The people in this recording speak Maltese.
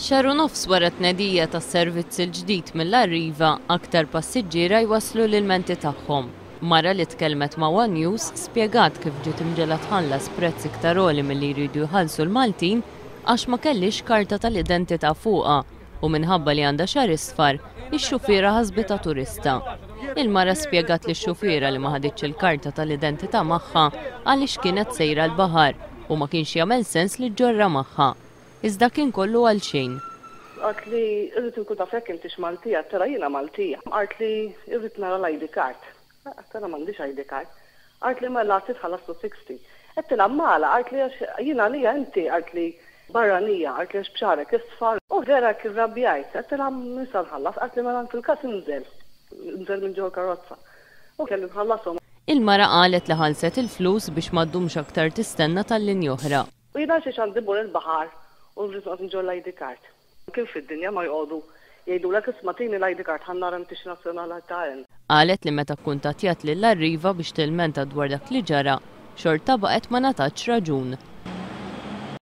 Xahar u nofs wara tnedija tas-servizz il-ġdid mill-Arriva aktar passiġġiera jwasslu l-ilmenti tagħhom. Mara li tkellmet ma' One News spjegat kif ġiet imġela tħallas prezz iktar għoli milli jridu jħallsu l-Maltin għax ma kellix karta tal-identità fuqha u minħabba li għandha xahar isfar ix-xufiera ħasbitha turista. Il-mara spjegat li x-xufiera li ma ħaditx il-karta tal-identità magħha għaliex kienet sejra l-baħar u ma kienx jagħmel sens li ġġorra magħha. Iżda kien kollu għal xejn. Għart li irrit nkun taf jekk intix Maltija, tara jiena Maltija. Għart li irrit nara l-ID card. Tara m'għandix ID card. Għart li ma l-għasit ħallastu 60. Għettila mala, għart li jiena li inti, għart li barranija, għart li xbxarek isfar. U vera kif rabbjajt, għettila nisa nħallas, għart li ma fil-kas nżel minn ġo karozza. U kelli nħallasom. Il-mara qalet li ħalset il-flus biex m'għaddumx aktar tistenna tal-linja oħra. U jiena xiex għandibur il-bahar. U rriżqot nġol l-ID card. Kif fid-dinja ma jgħodu jgħidu l-ek ismatini l-ID card ħannara mtix nazzjonali ta'en. Qalet li meta kkuntattjat lill-Arriva biex tilmenta dwar dak li ġara, xorta baqgħet ma natax raġun.